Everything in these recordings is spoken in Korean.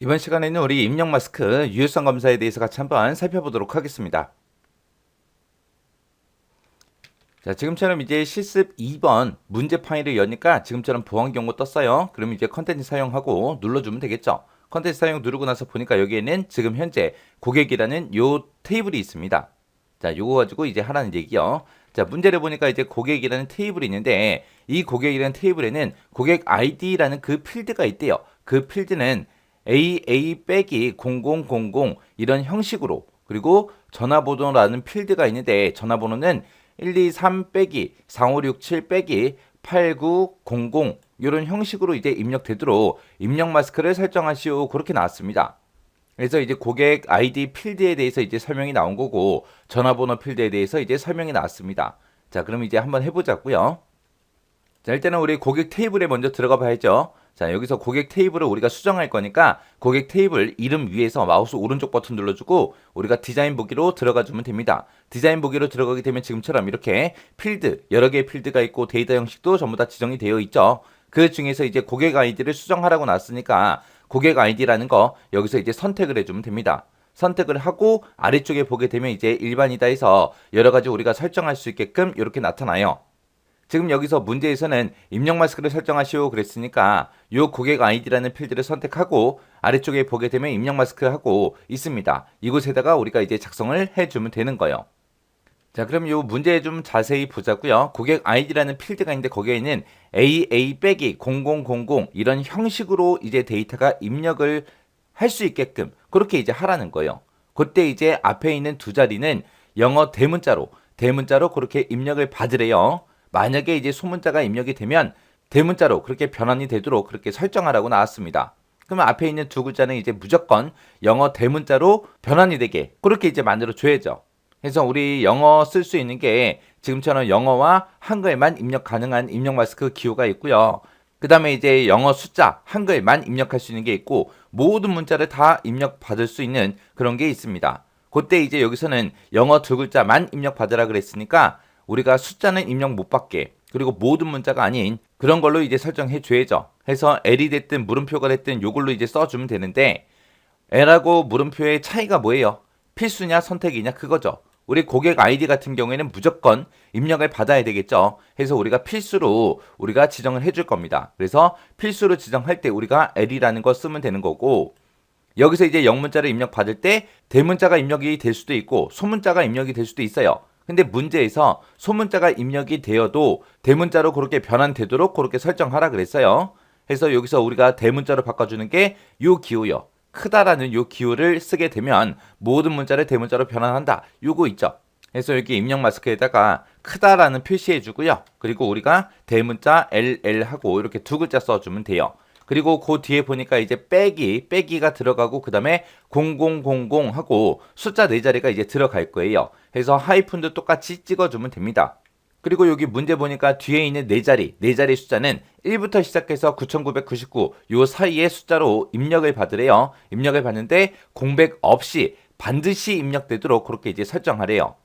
이번 시간에는 우리 입력 마스크 유효성 검사에 대해서 같이 한번 살펴보도록 하겠습니다. 자, 지금처럼 이제 실습 2번 문제 파일을 여니까 지금처럼 보안 경고 떴어요. 그럼 이제 컨텐츠 사용하고 눌러주면 되겠죠. 컨텐츠 사용 누르고 나서 보니까 여기에는 지금 현재 고객이라는 요 테이블이 있습니다. 자, 요거 가지고 이제 하라는 얘기요. 자, 문제를 보니까 이제 고객이라는 테이블이 있는데 이 고객이라는 테이블에는 고객 아이디라는 그 필드가 있대요. 그 필드는 AA 빼기 0000 이런 형식으로, 그리고 전화번호라는 필드가 있는데 전화번호는 123 빼기 4567 빼기 8900 이런 형식으로 이제 입력되도록 입력 마스크를 설정하시오, 그렇게 나왔습니다. 그래서 이제 고객 아이디 필드에 대해서 이제 설명이 나온 거고, 전화번호 필드에 대해서 이제 설명이 나왔습니다. 자, 그럼 이제 한번 해보자고요. 자, 일단은 우리 고객 테이블에 먼저 들어가 봐야죠. 자, 여기서 고객 테이블을 우리가 수정할 거니까 고객 테이블 이름 위에서 마우스 오른쪽 버튼 눌러주고 우리가 디자인 보기로 들어가 주면 됩니다. 디자인 보기로 들어가게 되면 지금처럼 이렇게 필드, 여러 개의 필드가 있고 데이터 형식도 전부 다 지정이 되어 있죠. 그 중에서 이제 고객 아이디를 수정하라고 놨으니까 고객 아이디라는 거 여기서 이제 선택을 해주면 됩니다. 선택을 하고 아래쪽에 보게 되면 이제 일반이다 해서 여러 가지 우리가 설정할 수 있게끔 이렇게 나타나요. 지금 여기서 문제에서는 입력 마스크를 설정하시오 그랬으니까 이 고객 아이디라는 필드를 선택하고 아래쪽에 보게 되면 입력 마스크 하고 있습니다. 이곳에다가 우리가 이제 작성을 해주면 되는 거예요. 자, 그럼 이 문제 좀 자세히 보자고요. 고객 아이디라는 필드가 있는데 거기에 있는 AA 빼기 0000 이런 형식으로 이제 데이터가 입력을 할 수 있게끔 그렇게 이제 하라는 거예요. 그때 이제 앞에 있는 두 자리는 영어 대문자로 그렇게 입력을 받으래요. 만약에 이제 소문자가 입력이 되면 대문자로 그렇게 변환이 되도록 그렇게 설정하라고 나왔습니다. 그러면 앞에 있는 두 글자는 이제 무조건 영어 대문자로 변환이 되게 그렇게 이제 만들어 줘야죠. 그래서 우리 영어 쓸 수 있는 게 지금처럼 영어와 한글만 입력 가능한 입력 마스크 기호가 있고요. 그 다음에 이제 영어 숫자, 한글만 입력할 수 있는 게 있고 모든 문자를 다 입력 받을 수 있는 그런 게 있습니다. 그때 이제 여기서는 영어 두 글자만 입력 받으라 그랬으니까 우리가 숫자는 입력 못 받게, 그리고 모든 문자가 아닌 그런 걸로 이제 설정해 줘야죠. 해서 L이 됐든 물음표가 됐든 요걸로 이제 써주면 되는데 L하고 물음표의 차이가 뭐예요? 필수냐 선택이냐 그거죠. 우리 고객 아이디 같은 경우에는 무조건 입력을 받아야 되겠죠. 해서 우리가 필수로 우리가 지정을 해줄 겁니다. 그래서 필수로 지정할 때 우리가 L이라는 거 쓰면 되는 거고, 여기서 이제 영문자를 입력 받을 때 대문자가 입력이 될 수도 있고 소문자가 입력이 될 수도 있어요. 근데 문제에서 소문자가 입력이 되어도 대문자로 그렇게 변환되도록 그렇게 설정하라 그랬어요. 그래서 여기서 우리가 대문자로 바꿔주는 게 요 기호요. 크다라는 요 기호를 쓰게 되면 모든 문자를 대문자로 변환한다. 요거 있죠. 그래서 여기 입력 마스크에다가 크다라는 표시해 주고요. 그리고 우리가 대문자 LL 하고 이렇게 두 글자 써주면 돼요. 그리고 그 뒤에 보니까 이제 빼기가 들어가고 그 다음에 0000 하고 숫자 4자리가 이제 들어갈 거예요. 그래서 하이픈도 똑같이 찍어주면 됩니다. 그리고 여기 문제 보니까 뒤에 있는 4자리 숫자는 1부터 시작해서 9999 요 사이의 숫자로 입력을 받으래요. 입력을 받는데 공백 없이 반드시 입력되도록 그렇게 이제 설정하래요.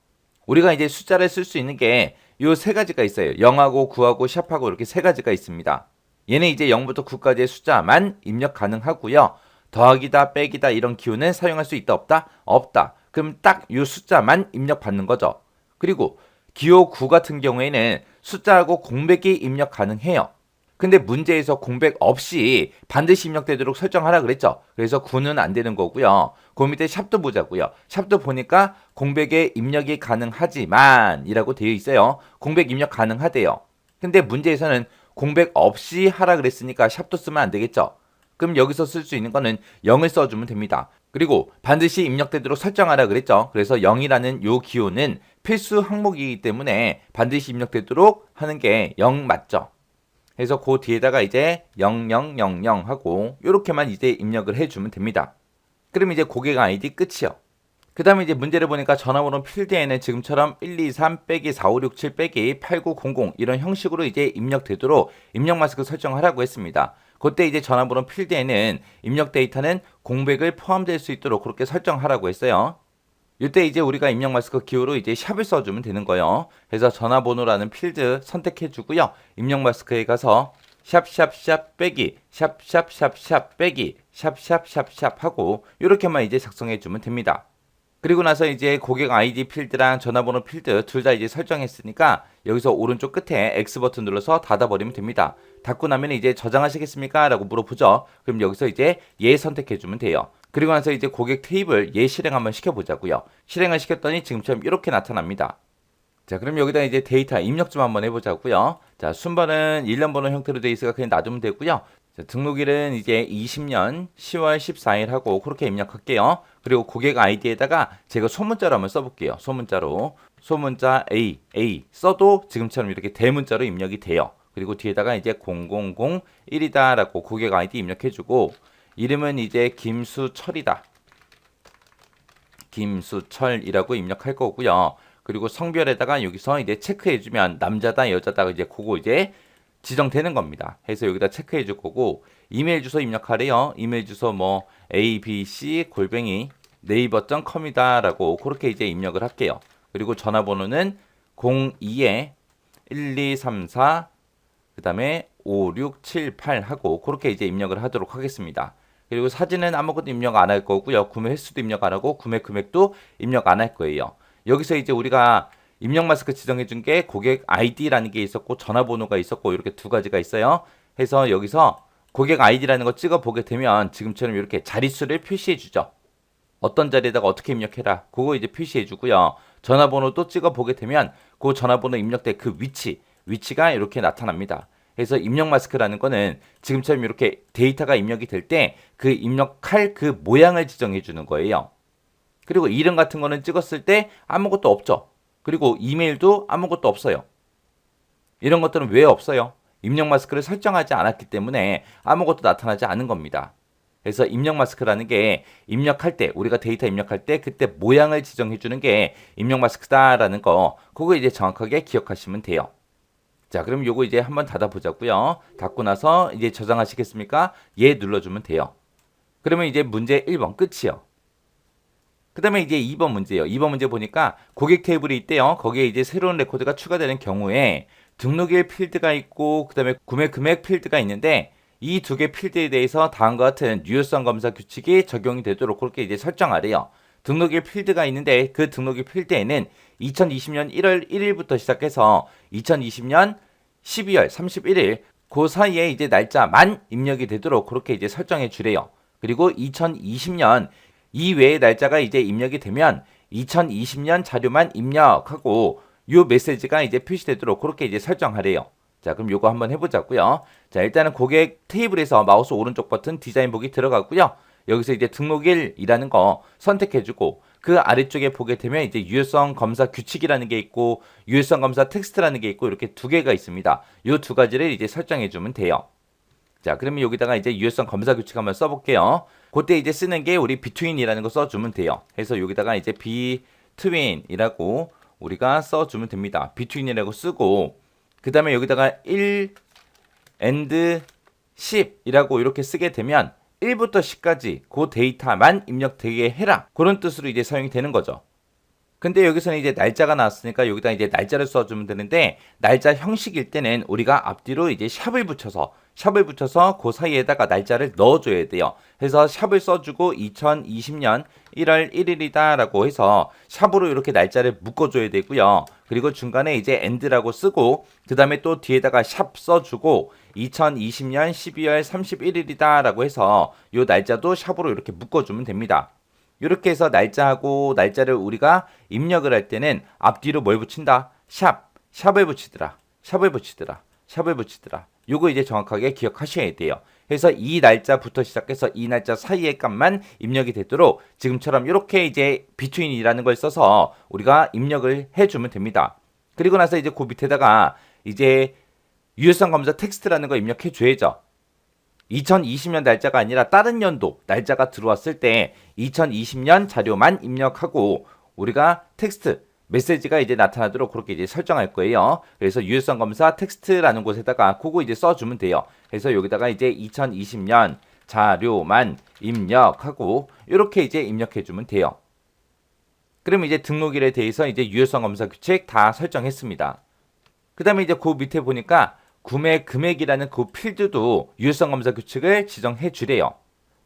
우리가 이제 숫자를 쓸 수 있는 게 요 세 가지가 있어요. 0하고 9하고 샵하고 이렇게 세 가지가 있습니다. 얘는 이제 0부터 9까지의 숫자만 입력 가능하고요. 더하기다, 빼기다 이런 기호는 사용할 수 있다, 없다? 없다. 그럼 딱 요 숫자만 입력 받는 거죠. 그리고 기호 9 같은 경우에는 숫자하고 공백이 입력 가능해요. 근데 문제에서 공백 없이 반드시 입력되도록 설정하라 그랬죠. 그래서 9는 안 되는 거고요. 그 밑에 샵도 보자고요. 샵도 보니까 공백에 입력이 가능하지만 이라고 되어 있어요. 공백 입력 가능하대요. 근데 문제에서는 공백 없이 하라 그랬으니까 샵도 쓰면 안 되겠죠. 그럼 여기서 쓸 수 있는 거는 0을 써주면 됩니다. 그리고 반드시 입력되도록 설정하라 그랬죠. 그래서 0이라는 요 기호는 필수 항목이기 때문에 반드시 입력되도록 하는 게 0 맞죠. 그래서 그 뒤에다가 이제 0000 하고 요렇게만 이제 입력을 해주면 됩니다. 그럼 이제 고객 아이디 끝이요. 그 다음에 이제 문제를 보니까 전화번호 필드에는 지금처럼 123 빼기 4567 빼기 8900 이런 형식으로 이제 입력되도록 입력 마스크 설정하라고 했습니다. 그때 이제 전화번호 필드에는 입력 데이터는 공백을 포함될 수 있도록 그렇게 설정하라고 했어요. 이때 이제 우리가 입력 마스크 기호로 이제 샵을 써주면 되는 거예요. 그래서 전화번호라는 필드 선택해 주고요. 입력 마스크에 가서 샵샵샵 빼기 샵샵샵샵 빼기 샵샵샵샵 하고 이렇게만 이제 작성해 주면 됩니다. 그리고 나서 이제 고객 아이디 필드랑 전화번호 필드 둘 다 이제 설정했으니까 여기서 오른쪽 끝에 X 버튼 눌러서 닫아버리면 됩니다. 닫고 나면 이제 저장하시겠습니까? 라고 물어보죠. 그럼 여기서 이제 예 선택해주면 돼요. 그리고 나서 이제 고객 테이블 예 실행 한번 시켜보자고요. 실행을 시켰더니 지금처럼 이렇게 나타납니다. 자, 그럼 여기다 이제 데이터 입력 좀 한번 해보자고요. 자, 순번은 1년 번호 형태로 되어 있으니까 그냥 놔두면 되고요. 자, 등록일은 이제 20년 10월 14일 하고 그렇게 입력할게요. 그리고 고객 아이디에다가 제가 소문자로 한번 써볼게요. 소문자로. 소문자 A 써도 지금처럼 이렇게 대문자로 입력이 돼요. 그리고 뒤에다가 이제 0001이다 라고 고객 아이디 입력해주고 이름은 이제 김수철이다. 김수철이라고 입력할 거고요. 그리고 성별에다가 여기서 이제 체크해주면 남자다 여자다 이제 그거 이제 지정되는 겁니다. 해서 여기다 체크해 줄 거고 이메일 주소 입력하래요. 이메일 주소 뭐 abc 네이버.com이다 라고 그렇게 이제 입력을 할게요. 그리고 전화번호는 02에 1234 그 다음에 5678 하고 그렇게 이제 입력을 하도록 하겠습니다. 그리고 사진은 아무것도 입력 안 할 거고요. 구매 횟수도 입력 안 하고 구매 금액도 입력 안 할 거예요. 여기서 이제 우리가 입력 마스크 지정해 준 게 고객 아이디라는 게 있었고 전화번호가 있었고 이렇게 두 가지가 있어요. 해서 여기서 고객 아이디라는 거 찍어 보게 되면 지금처럼 이렇게 자릿수를 표시해 주죠. 어떤 자리에다가 어떻게 입력해라. 그거 이제 표시해 주고요. 전화번호도 찍어 보게 되면 그 전화번호 입력된 그 위치가 이렇게 나타납니다. 그래서 입력 마스크라는 거는 지금처럼 이렇게 데이터가 입력이 될 때 그 입력할 그 모양을 지정해 주는 거예요. 그리고 이름 같은 거는 찍었을 때 아무것도 없죠. 그리고 이메일도 아무것도 없어요. 이런 것들은 왜 없어요? 입력 마스크를 설정하지 않았기 때문에 아무것도 나타나지 않은 겁니다. 그래서 입력 마스크라는 게 입력할 때 우리가 데이터 입력할 때 그때 모양을 지정해 주는 게 입력 마스크다라는 거 그거 이제 정확하게 기억하시면 돼요. 자, 그럼 요거 이제 한번 닫아 보자고요. 닫고 나서 이제 저장하시겠습니까? 예 눌러주면 돼요. 그러면 이제 문제 1번 끝이요. 그 다음에 이제 2번 문제예요. 2번 문제 보니까 고객 테이블이 있대요. 거기에 이제 새로운 레코드가 추가되는 경우에 등록일 필드가 있고 그 다음에 구매 금액 필드가 있는데 이 두 개 필드에 대해서 다음과 같은 유효성 검사 규칙이 적용이 되도록 그렇게 이제 설정하래요. 등록일 필드가 있는데 그 등록일 필드에는 2020년 1월 1일부터 시작해서 2020년 12월 31일 그 사이에 이제 날짜만 입력이 되도록 그렇게 이제 설정해 주래요. 그리고 2020년 이외의 날짜가 이제 입력이 되면 2020년 자료만 입력하고 요 메시지가 이제 표시되도록 그렇게 이제 설정하래요. 자, 그럼 요거 한번 해보자고요. 자, 일단은 고객 테이블에서 마우스 오른쪽 버튼 디자인 보기 들어가고요. 여기서 이제 등록일이라는 거 선택해주고 그 아래쪽에 보게 되면 이제 유효성 검사 규칙이라는 게 있고 유효성 검사 텍스트라는 게 있고 이렇게 두 개가 있습니다. 요 두 가지를 이제 설정해주면 돼요. 자, 그러면 여기다가 이제 유효성 검사 규칙 한번 써볼게요. 그때 이제 쓰는 게 우리 between이라는 거 써주면 돼요. 그래서 여기다가 이제 between이라고 우리가 써주면 됩니다. between이라고 쓰고 그 다음에 여기다가 1 and 10이라고 이렇게 쓰게 되면 1부터 10까지 그 데이터만 입력되게 해라. 그런 뜻으로 이제 사용이 되는 거죠. 근데 여기서는 이제 날짜가 나왔으니까 여기다 이제 날짜를 써주면 되는데 날짜 형식일 때는 우리가 앞뒤로 이제 샵을 붙여서 그 사이에다가 날짜를 넣어줘야 돼요. 그래서 샵을 써주고 2020년 1월 1일이다 라고 해서 샵으로 이렇게 날짜를 묶어줘야 되고요. 그리고 중간에 이제 end라고 쓰고 그 다음에 또 뒤에다가 샵 써주고 2020년 12월 31일이다 라고 해서 요 날짜도 샵으로 이렇게 묶어주면 됩니다. 이렇게 해서 날짜를 우리가 입력을 할 때는 앞뒤로 뭘 붙인다? 샵을 붙이더라. 요거 이제 정확하게 기억하셔야 돼요. 그래서 이 날짜부터 시작해서 이 날짜 사이의 값만 입력이 되도록 지금처럼 이렇게 이제 between이라는 걸 써서 우리가 입력을 해주면 됩니다. 그리고 나서 이제 그 밑에다가 이제 유효성 검사 텍스트라는 거 입력해 줘야죠. 2020년 날짜가 아니라 다른 연도 날짜가 들어왔을 때 2020년 자료만 입력하고 우리가 텍스트 메시지가 이제 나타나도록 그렇게 이제 설정할 거예요. 그래서 유효성 검사 텍스트라는 곳에다가 그거 이제 써주면 돼요. 그래서 여기다가 이제 2020년 자료만 입력하고 이렇게 이제 입력해주면 돼요. 그럼 이제 등록일에 대해서 이제 유효성 검사 규칙 다 설정했습니다. 그 다음에 이제 그 밑에 보니까 구매 금액이라는 그 필드도 유효성 검사 규칙을 지정해 주래요.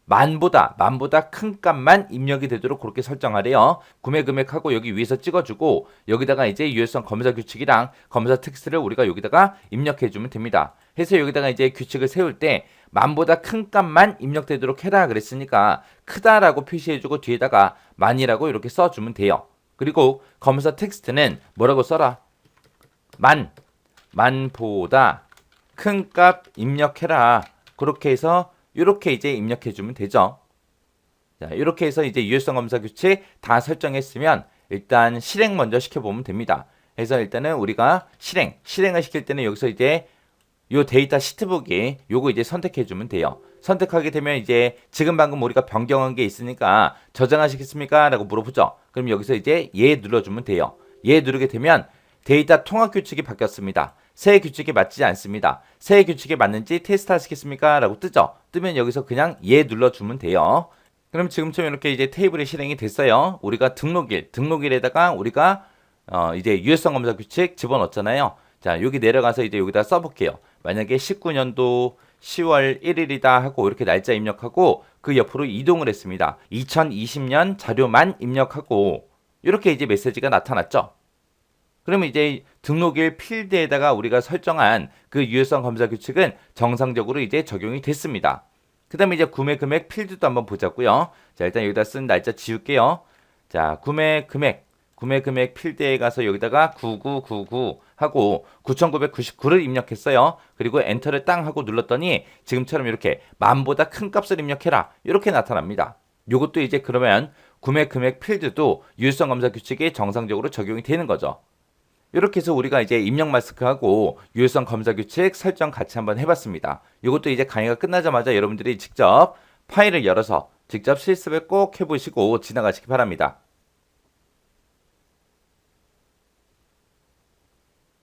만보다 큰 값만 입력이 되도록 그렇게 설정하래요. 구매 금액하고 여기 위에서 찍어주고 여기다가 이제 유효성 검사 규칙이랑 검사 텍스트를 우리가 여기다가 입력해주면 됩니다. 해서 여기다가 이제 규칙을 세울 때 만보다 큰 값만 입력되도록 해라 그랬으니까 크다라고 표시해주고 뒤에다가 만이라고 이렇게 써주면 돼요. 그리고 검사 텍스트는 뭐라고 써라? 만보다 큰 값 입력해라. 그렇게 해서 이렇게 이제 입력해주면 되죠. 자, 이렇게 해서 이제 유효성 검사 규칙 다 설정했으면 일단 실행 먼저 시켜보면 됩니다. 그래서 일단은 우리가 실행을 시킬 때는 여기서 이제 요 데이터 시트북이 요거 이제 선택해주면 돼요. 선택하게 되면 이제 지금 방금 우리가 변경한 게 있으니까 저장하시겠습니까? 라고 물어보죠. 그럼 여기서 이제 예 눌러주면 돼요. 예 누르게 되면 데이터 통합 규칙이 바뀌었습니다. 새 규칙에 맞지 않습니다. 새 규칙에 맞는지 테스트 하시겠습니까? 라고 뜨죠. 뜨면 여기서 그냥 예 눌러주면 돼요. 그럼 지금처럼 이렇게 이제 테이블이 실행이 됐어요. 우리가 등록일에다가 우리가 이제 유효성 검사 규칙 집어넣었잖아요. 자, 여기 내려가서 이제 여기다 써볼게요. 만약에 19년도 10월 1일이다 하고 이렇게 날짜 입력하고 그 옆으로 이동을 했습니다. 2020년 자료만 입력하고 이렇게 이제 메시지가 나타났죠. 그러면 이제 등록일 필드에다가 우리가 설정한 그 유효성 검사 규칙은 정상적으로 이제 적용이 됐습니다. 그 다음에 이제 구매 금액 필드도 한번 보자고요. 자, 일단 여기다 쓴 날짜 지울게요. 자, 구매 금액 필드에 가서 여기다가 9999 하고 9999를 입력했어요. 그리고 엔터를 땅 하고 눌렀더니 지금처럼 이렇게 만보다 큰 값을 입력해라. 이렇게 나타납니다. 요것도 이제 그러면 구매 금액 필드도 유효성 검사 규칙이 정상적으로 적용이 되는 거죠. 이렇게 해서 우리가 이제 입력 마스크하고 유효성 검사 규칙 설정 같이 한번 해봤습니다. 이것도 이제 강의가 끝나자마자 여러분들이 직접 파일을 열어서 직접 실습을 꼭 해보시고 지나가시기 바랍니다.